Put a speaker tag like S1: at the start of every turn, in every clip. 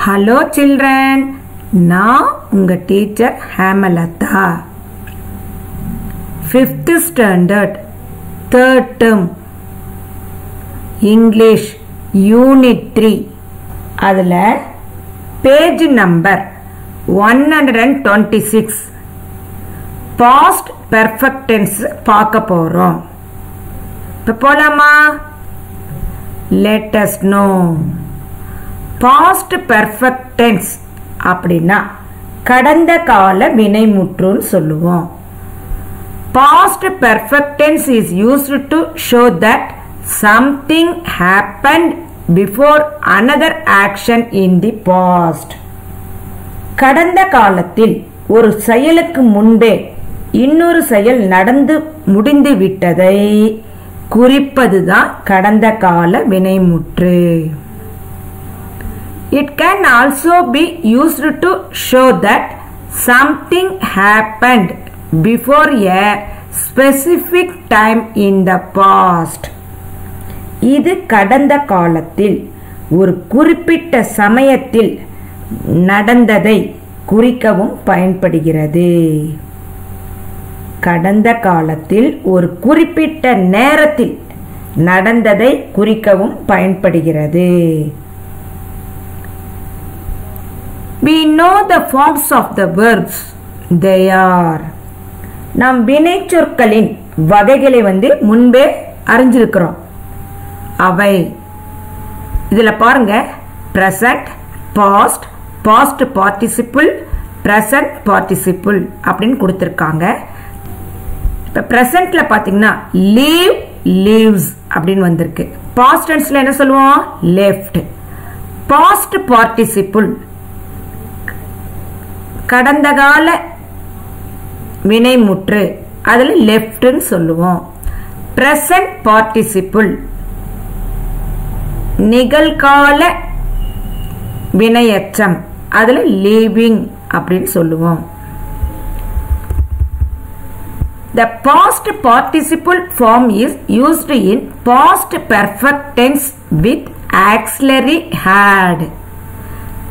S1: Hello children, நான் உங்க teacher Hemalatha. 5th standard, 3rd term, English, Unit 3. அதுல page number 126, past perfect tense பார்க்க போறோம். இப்ப போலாமா? Let us know. Past perfect tense அப்படின்னா கடந்த கால வினைமுற்றுன்னு சொல்லுவோம். Past perfect tense is used to show that something happened before another action in the past. கடந்த காலத்தில் ஒரு செயலுக்கு முன்பே இன்னொரு செயல் நடந்து முடிந்து விட்டதை குறிப்பதுதான் கடந்த கால வினைமுற்று. It can also be used to show that something happened before a specific time in the past. இது கடந்த காலத்தில் ஒரு குறிப்பிட்ட சமயத்தில் நடந்ததை குறிக்கவும் பயன்படுகிறது. கடந்த காலத்தில் ஒரு குறிப்பிட்ட நேரத்தில் நடந்ததை குறிக்கவும் பயன்படுகிறது. We know the forms of the verbs. They are. நாம் வினைச்சொற்களின் வகைகளை முன்பே அறிஞ்சிருக்கிறோம். அவை இதுல பாருங்க, present, past, past participle, present participle அப்படின்னு கொடுத்திருக்காங்க. இப்ப presentல பாத்தீங்கன்னா leave, leaves அப்படின்னு வந்திருக்கு. past tenseல என்ன சொல்லுவோம்? left. past participle கடந்த கால வினைமுற்று, அதுல லெஃப்ட்னு சொல்லுவோம். பிரசன்ட் பார்ட்டிசிபிள் நிகழ்கால வினையச்சம், அதுல லீவிங் அப்படின்னு சொல்லுவோம். The past participle form is used in past perfect tense with auxiliary had.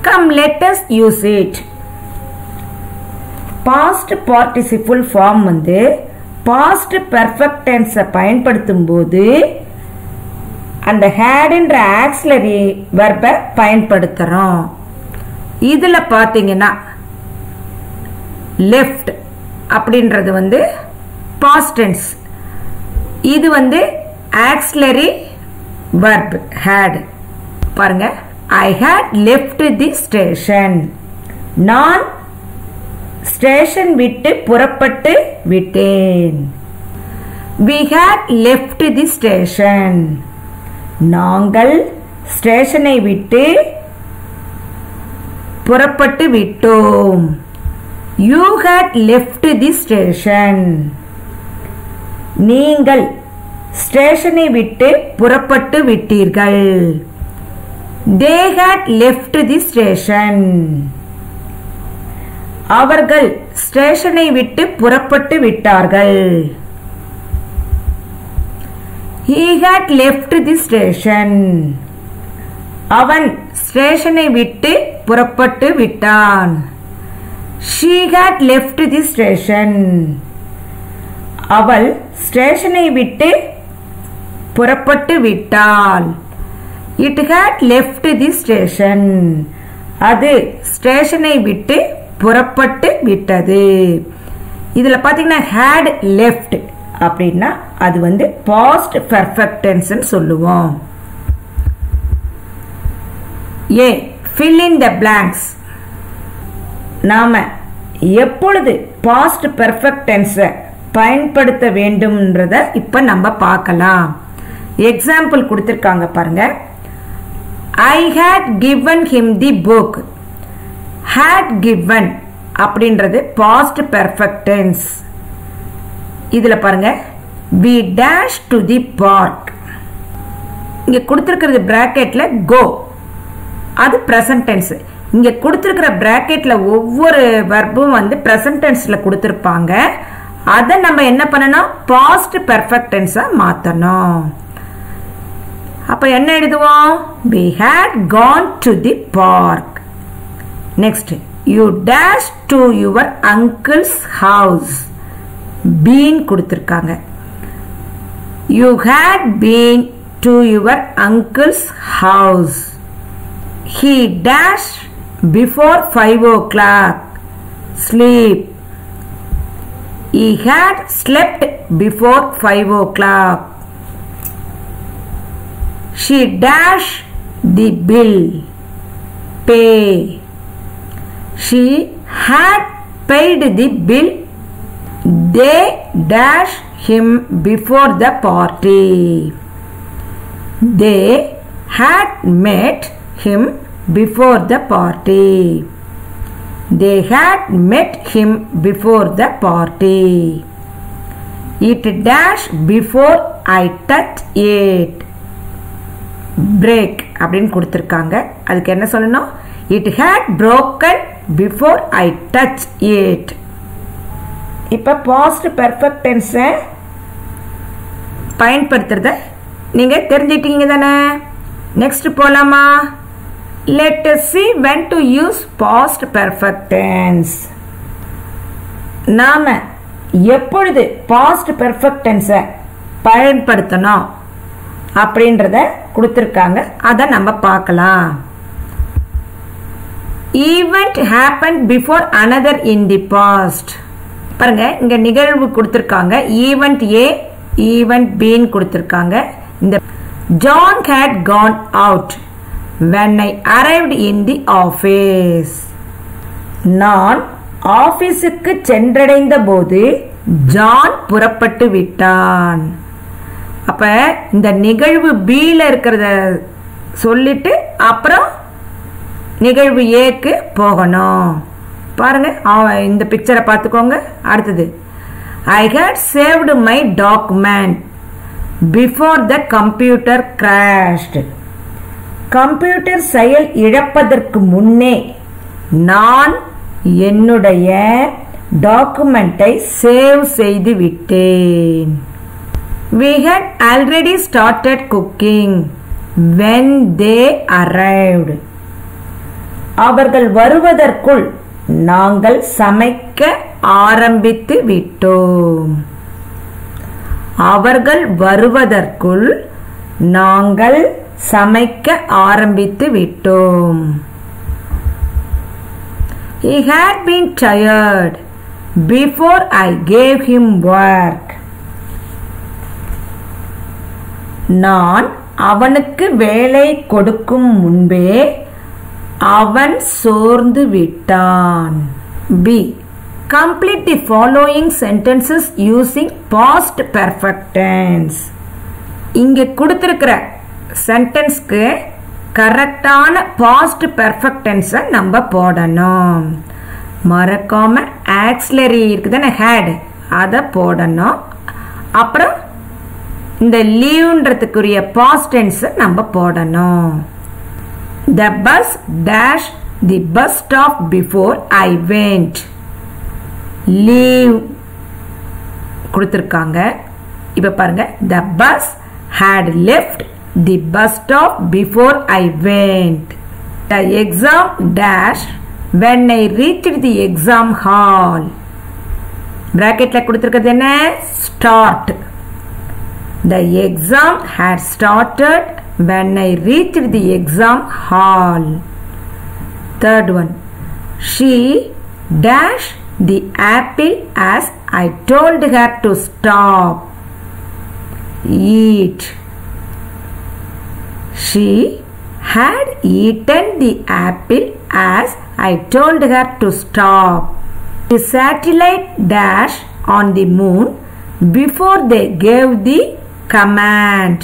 S1: Come, let us use it. Past participle form past perfect tense பயன்படுத்தும் போது அந்த had என்ற auxiliary verb பயன்படுத்துறோம். இதுல பாத்தீங்கன்னா left அப்படின்றது past tense, இது auxiliary verb had. பாருங்க, I had left the station. நான் ஸ்டேஷன் விட்டு புறப்பட்டு விட்டேன். We had left the station. நாங்கள் ஸ்டேஷனை விட்டு புறப்பட்டு விட்டோம். You had left the station. நீங்கள் ஸ்டேஷனை விட்டு புறப்பட்டு விட்டீர்கள். They had left the station. அவர்கள் ஸ்டேஷனை விட்டு புறப்பட்டு விட்டார்கள். He had left the station. அவன் ஸ்டேஷனை விட்டு புறப்பட்டு விட்டான். She had left the station. அவள் ஸ்டேஷனை விட்டு புறப்பட்டு விட்டாள். It had left the station. அது ஸ்டேஷனை விட்டு புறப்பட்டு விட்டது. இதுல பாத்தீங்கன்னா had left அப்படின்னா அது past perfect tense ன்னு சொல்லுவோம். A. Fill in the blanks. நாம எப்பொழுது past perfect tense பயன்படுத்த வேண்டும்ன்றத இப்ப நம்ம பார்க்கலாம். எக்ஸாம்பிள் கொடுத்திருக்காங்க பாருங்க. I had given him the book. had given அப்படின்றது past perfect tense. இதுல பாருங்க, we dash to the park. இங்க கொடுத்திருக்கிறது பிராக்கெட்ல go, அது present tense. இங்க கொடுத்திருக்கிற பிராக்கெட்ல ஒவ்வொரு வெர்பும் present tenseல கொடுத்திருப்பாங்க. அத நம்ம என்ன பண்ணணும்? past perfect tense மாத்தணும். அப்ப என்ன எழுதுவோம்? We had gone to the park. Next, you dashed to your uncle's house. Been கொடுத்திருக்காங்க. You had been to your uncle's house. He dashed before 5 o'clock. Sleep. He had slept before 5 o'clock. She dashed the bill. Pay. She had paid the bill. They dashed him before the party. They had met him before the party. They had met him before the party. It dashed before I touched it. Break அப்படின்னு கொடுத்திருக்காங்க. அதுக்கு என்ன சொல்லணும்? It had broken before I touched it. இப்ப past perfect tense பயன்படுத்துறத நீங்க தெரிஞ்சிட்டீங்க தானே? Next போலாமா? Let us see when to use past perfect tense. நாம எப்பொழுது past perfect tense பயன்படுத்தணும் அப்படின்றத கொடுத்திருக்காங்க. அத நம்ம பார்க்கலாம். Event happened before another in the past. பாருங்க இங்க நிகழ்வு கொடுத்திருக்காங்க. Event A, Event B ன்னு கொடுத்திருக்காங்க. இந்த John had gone out when I arrived in the office. நான் ஆபீஸுக்கு சென்றடைந்த போது ஜான் புறப்பட்டு விட்டான். அப்ப இந்த நிகழ்வு B ல இருக்கிறத சொல்லிட்டு அப்புறம் நிகழ்வு Aக்கு போகணும். பாருங்க இந்த பிக்சரை பார்த்துக்கோங்க. அடுத்தது I had saved my document before the computer crashed. Computer செயல் இழப்பதற்கு முன்னே நான் என்னுடைய டாக்குமெண்டை சேவ் செய்து விட்டேன். We had already started cooking when they arrived. அவர்கள் வருவதற்குள் நாங்கள் சமைக்க ஆரம்பித்து விட்டோம். அவர்கள் வருவதற்குள் நாங்கள் சமைக்க ஆரம்பித்து விட்டோம். He had been tired before I gave him work. நான் அவனுக்கு வேலை கொடுக்கும் முன்பே அவன் சோர்ந்து விட்டான். B. Complete the following sentences using past perfect tense. இங்க கொடுத்திருக்கிற சென்டென்ஸ்க்கு கரெக்டான பாஸ்ட் பெர்ஃபெக்ட் டென்ஸை நம்ம போடணும். மறக்காம ஆக்சிலரி இருக்குதானே ஹேட் அதை போடணும். அப்புறம் இந்த லீவ்ன்றதுக்குரிய பாஸ்ட் டென்ஸை நம்ம போடணும். The bus dashed the bus stop before I went. Leave கொடுத்திருக்காங்க. இப்ப பாருங்க the bus had left the bus stop before I went. The exam dashed when I reached the exam hall. bracketல கொடுத்திருக்கிறது என்ன? Start. The exam had started when I reached the exam hall. Third one. She dashed the apple as I told her to stop. Eat. She had eaten the apple as I told her to stop. The satellite dashed on the moon before they gave the command.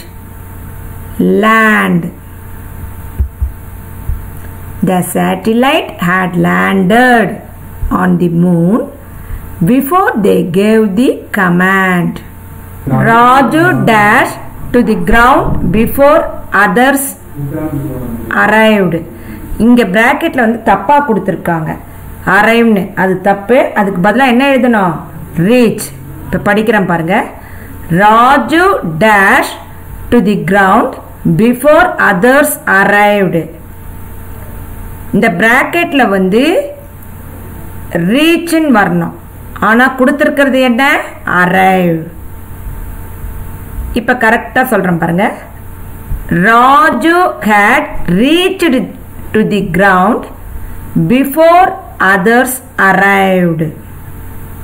S1: Land. The satellite had landed on the moon before they gave the command. Raju dashed to the ground before others arrived. இங்க பிராக்கெட்ல வந்து தப்பா கொடுத்திருக்காங்க. arrived அது தப்பு. அதுக்கு பதிலா என்ன எழுதணும்? reach. இப்ப படிக்கிறேன் பாருங்க. Raju dashed to the ground before others arrived. இந்த பிராக்கெட்ல வந்து reach ன்னு வரணும். ஆனா கொடுத்திருக்கிறது என்ன? arrive. இப்ப கரெக்ட்டா சொல்றேன் பாருங்க. Raju had reached to the ground before others arrived.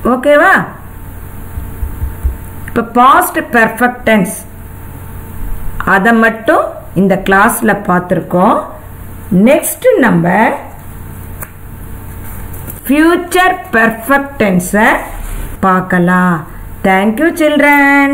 S1: ஓகேவா? இப்ப past perfect tense அத மட்டும் இந்த கிளாஸ்ல பார்த்திருக்கோம். நெக்ஸ்ட் நம்ம future perfect tense பார்க்கலாம். Thank you children.